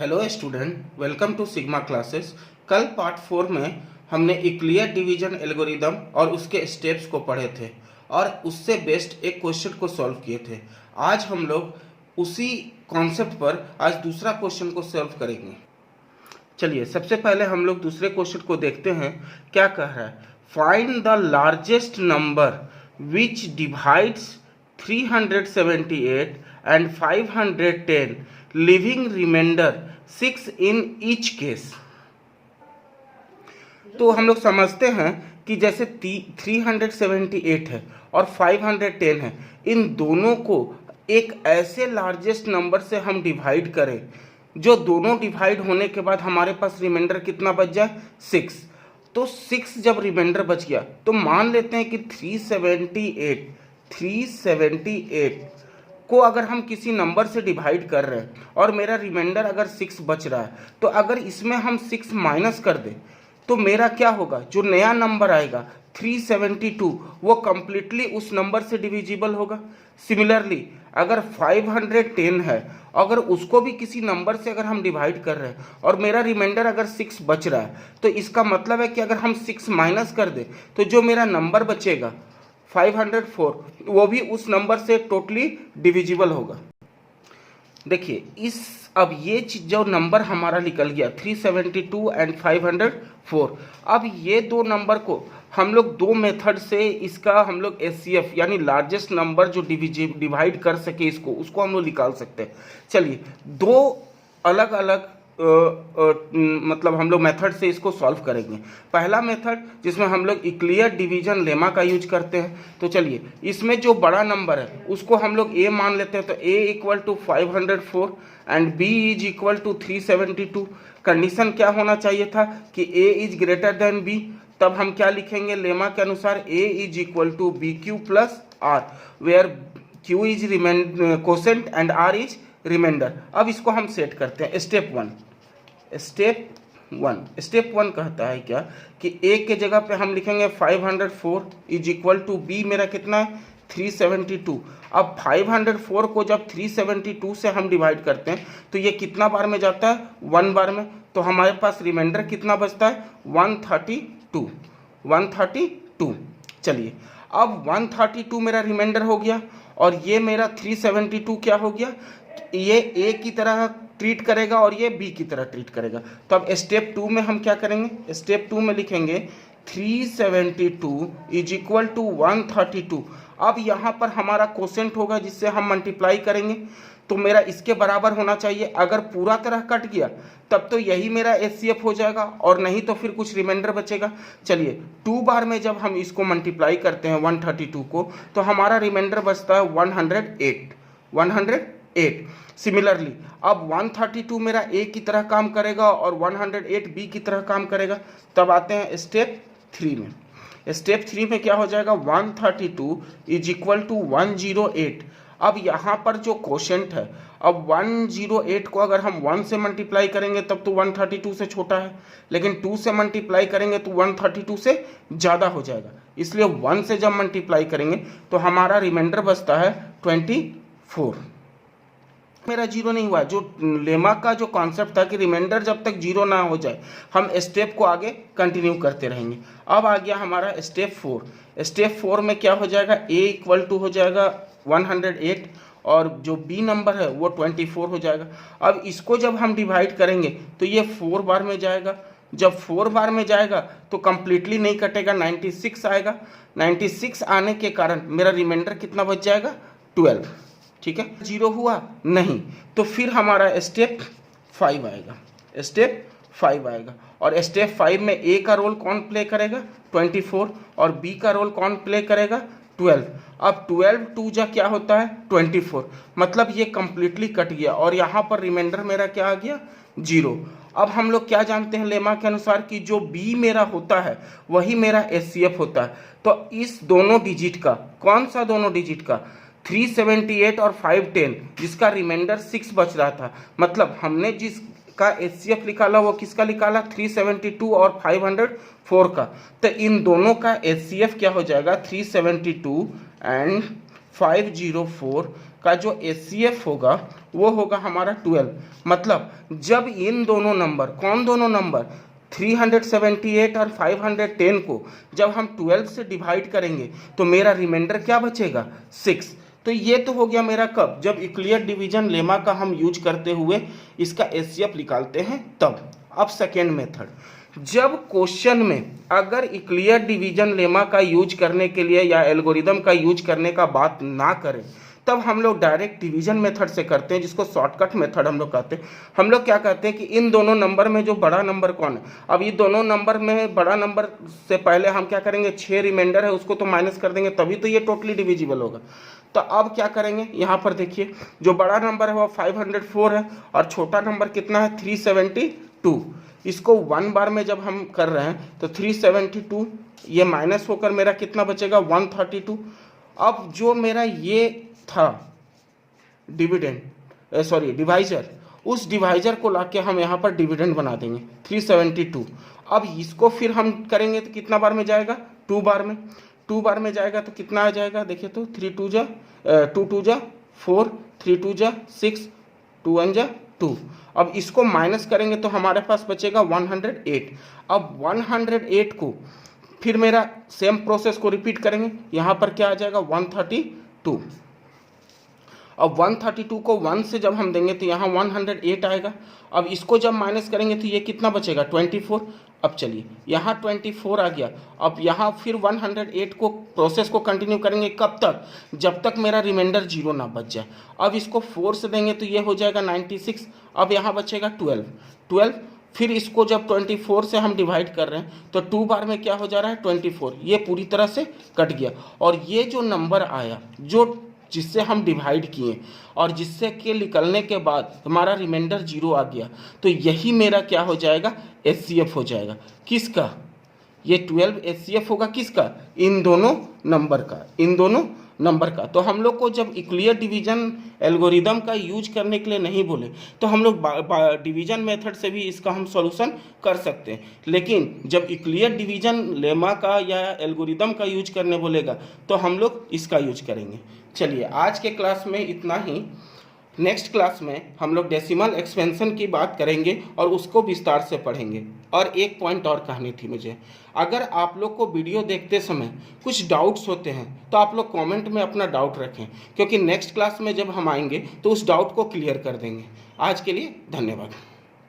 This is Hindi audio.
Hello student, welcome to sigma classes. कल पार्ट 4 में हमने यूक्लिड डिवीजन एल्गोरिदम और उसके स्टेप्स को पढ़े थे और उससे बेस्ड एक क्वेश्चन को सॉल्व किए थे। आज हम लोग उसी कॉन्सेप्ट पर आज दूसरा क्वेश्चन को सॉल्व करेंगे। चलिए सबसे पहले हम लोग दूसरे क्वेश्चन को देखते हैं क्या कह रहा है। Find the largest number which divides 378 and 510 leaving remainder 6 in each case. तो हम लोग समझते हैं कि जैसे 378 है और 510 है, इन दोनों को एक ऐसे लार्जेस्ट नंबर से हम डिवाइड करें जो दोनों डिवाइड होने के बाद हमारे पास रिमाइंडर कितना बच जाए, 6। तो 6 जब रिमाइंडर बच गया तो मान लेते हैं कि 378 को अगर हम किसी नंबर से डिवाइड कर रहे हैं और मेरा रिमाइंडर अगर 6 बच रहा है, तो अगर इसमें हम 6 माइनस कर दें तो मेरा क्या होगा, जो नया नंबर आएगा 372 वो कंप्लीटली उस नंबर से डिविजिबल होगा। सिमिलरली अगर 510 है, अगर उसको भी किसी नंबर से अगर हम डिवाइड कर रहे हैं और मेरा रिमाइंडर अगर 6 बच रहा है, तो इसका मतलब है कि अगर हम 6 माइनस कर दें तो जो मेरा नंबर बचेगा 504 वो भी उस नंबर से टोटली डिविजिबल होगा। देखिए अब ये चीज जो नंबर हमारा निकल गया 372 एंड 504, अब ये दो नंबर को हम लोग दो मेथड से इसका हम लोग एचसीएफ यानी लार्जेस्ट नंबर जो डिवाइड कर सके उसको हम लोग निकाल सकते हैं। चलिए दो अलग अलग मतलब हम लोग मेथड से इसको सॉल्व करेंगे। पहला मेथड जिसमें हम लोग यूक्लिड डिवीजन लेमा का यूज करते हैं। तो चलिए इसमें जो बड़ा नंबर है उसको हम लोग a मान लेते हैं, तो a equal to 504 and b is equal to 372। Condition क्या होना चाहिए था कि a is greater than b, तब हम क्या लिखेंगे लेमा के अनुसार a is equal to b q plus r, where q is quotient and r is remainder. अब इसको हम सेट करते हैं। स्टेप वन कहता है क्या कि a के जगह पे हम लिखेंगे 504 इज इक्वल टू b मेरा कितना है 372। अब 504 को जब 372 से हम डिवाइड करते हैं तो ये कितना बार में जाता है, 1 बार में। तो हमारे पास रिमाइंडर कितना बचता है 132। चलिए अब 132 मेरा रिमाइंडर हो गया और ये मेरा 372 क्या हो गया, ये a की तरह ट्रीट करेगा और ये b की तरह ट्रीट करेगा। तो अब स्टेप 2 में हम क्या करेंगे, स्टेप 2 में लिखेंगे 372 इज इक्वल टू 132। अब यहाँ पर हमारा कोसेंट होगा जिससे हम मल्टीप्लाई करेंगे, तो मेरा इसके बराबर होना चाहिए। अगर पूरा तरह कट गया तब तो यही मेरा एचसीएफ हो जाएगा और नहीं तो फिर कुछ रिमाइंडर बचेगा। चलिए 2 बार में जब हम इसको मल्टीप्लाई करते हैं 132 को, तो हमारा रिमाइंडर बचता है 108। सिमिलरली अब 132 मेरा a की तरह काम करेगा और 108 b की तरह काम करेगा। तब आते हैं स्टेप 3 में। स्टेप 3 में क्या हो जाएगा, 132 इज इक्वल टू 108। अब यहाँ पर जो कोशेंट है, अब 108 को अगर हम 1 से मल्टीप्लाई करेंगे तब तो 132 से छोटा है, लेकिन 2 से मल्टीप्लाई करेंगे तो 132 से ज़्यादा हो जाएगा। इसलिए 1 से जब मल्टीप्लाई करेंगे तो हमारा रिमाइंडर बचता है 24। मेरा जीरो नहीं हुआ। जो लेमा का जो कॉन्सेप्ट था कि रिमाइंडर जब तक जीरो ना हो जाए हम स्टेप को आगे कंटिन्यू करते रहेंगे। अब आ गया हमारा स्टेप 4। स्टेप 4 में क्या हो जाएगा, a इक्वल टू हो जाएगा 108 और जो b नंबर है वो 24 हो जाएगा। अब इसको जब हम डिवाइड करेंगे तो ये 4 बार में जाएगा। जब 4 बार में जाएगा तो कंप्लीटली नहीं कटेगा, 96 आएगा। 96 आने के कारण मेरा रिमाइंडर कितना बच जाएगा, 12। ठीक है, जीरो हुआ नहीं तो फिर हमारा स्टेप 5 आएगा। और स्टेप 5 में a का रोल कौन प्ले करेगा, 24, और b का रोल कौन प्ले करेगा, 12। अब 12 2 जा क्या होता है 24, मतलब ये कंप्लीटली कट गया और यहाँ पर रिमाइंडर मेरा क्या आ गया, 0। अब हम लोग क्या जानते हैं लेमा के अनुसार कि जो b मेरा होता है वही मेरा एचसीएफ होता है। तो इस दोनों डिजिट का, कौन सा दोनों डिजिट का, 378 और 510, जिसका रिमाइंडर 6 बच रहा था, मतलब हमने जिसका एचसीएफ निकाला वो किसका निकाला, 372 और 504 का। तो इन दोनों का एचसीएफ क्या हो जाएगा, 372 एंड 504 का जो एचसीएफ होगा वो होगा हमारा 12। मतलब जब इन दोनों नंबर, कौन दोनों नंबर, 378 और 510 को जब हम 12 से डिवाइड करेंगे तो मेरा रिमाइंडर क्या बचेगा, 6। तो ये तो हो गया मेरा कब, जब यूक्लिड डिवीजन लेमा का हम यूज करते हुए इसका एचसीएफ निकालते हैं तब। अब सेकेंड मेथड, जब क्वेश्चन में अगर यूक्लिड डिवीजन लेमा का यूज करने के लिए या एल्गोरिदम का यूज करने का बात ना करें, तब हम लोग डायरेक्ट डिवीजन मेथड से करते हैं, जिसको शॉर्टकट मेथड हम लोग कहते हैं। हम लोग क्या कहते हैं कि इन दोनों नंबर में जो बड़ा नंबर कौन है, अब ये दोनों नंबर में बड़ा नंबर से पहले हम क्या करेंगे, 6 रिमाइंडर है उसको तो माइनस कर देंगे, तभी तो ये टोटली डिविजिबल होगा। तो अब क्या करेंगे, यहाँ पर देखिए जो बड़ा नंबर है वो 504 है और छोटा नंबर कितना है, 372। इसको 1 बार में जब हम कर रहे हैं तो 372 ये माइनस होकर मेरा कितना बचेगा, 132। अब जो मेरा ये था डिवाइजर, उस डिवाइजर को लाके हम यहाँ पर डिविडेंड बना देंगे 372। अब इसको फिर हम करेंगे तो कितना बार में जाएगा, 2 बार में। 2 बार में जाएगा तो कितना आ जाएगा, देखिए तो 3 2 जा 2 2 जा 4, 3 2 जा 6, 2 1 जा 2। अब इसको माइनस करेंगे तो हमारे पास बचेगा 108। अब 108 को फिर मेरा सेम प्रोसेस को रिपीट करेंगे, यहाँ पर क्या आ जाएगा 132। अब 132 को 1 से जब हम देंगे तो यहाँ 108 आएगा। अब इसको जब माइनस करेंगे तो ये कितना बचेगा, 24। अब चलिए यहाँ 24 आ गया। अब यहाँ फिर 108 को प्रोसेस को कंटिन्यू करेंगे, कब तक, जब तक मेरा रिमाइंडर 0 ना बच जाए। अब इसको 4 से देंगे तो ये हो जाएगा 96। अब यहाँ बचेगा 12। फिर इसको जब 24 से हम डिवाइड कर रहे हैं तो 2 बार में क्या हो जा रहा है, 24। ये पूरी तरह से कट गया और ये जो नंबर आया जो जिससे हम डिवाइड किए और जिससे के निकलने के बाद हमारा रिमाइंडर 0 आ गया, तो यही मेरा क्या हो जाएगा, एचसीएफ हो जाएगा। किसका, ये 12 एचसीएफ होगा किसका, इन दोनों नंबर का। तो हम लोग को जब यूक्लिड डिवीजन एल्गोरिदम का यूज करने के लिए नहीं बोले तो हम लोग डिवीजन मेथड से भी इसका हम सॉल्यूशन कर सकते हैं, लेकिन जब यूक्लिड डिवीजन लेमा का या एल्गोरिदम का यूज करने बोलेगा तो हम लोग इसका यूज करेंगे। चलिए आज के क्लास में इतना ही। नेक्स्ट क्लास में हम लोग डेसिमल एक्सपेंशन की बात करेंगे और उसको विस्तार से पढ़ेंगे। और एक पॉइंट और कहनी थी मुझे, अगर आप लोग को वीडियो देखते समय कुछ डाउट्स होते हैं तो आप लोग कमेंट में अपना डाउट रखें, क्योंकि नेक्स्ट क्लास में जब हम आएंगे तो उस डाउट को क्लियर कर देंगे। आज के लिए धन्यवाद।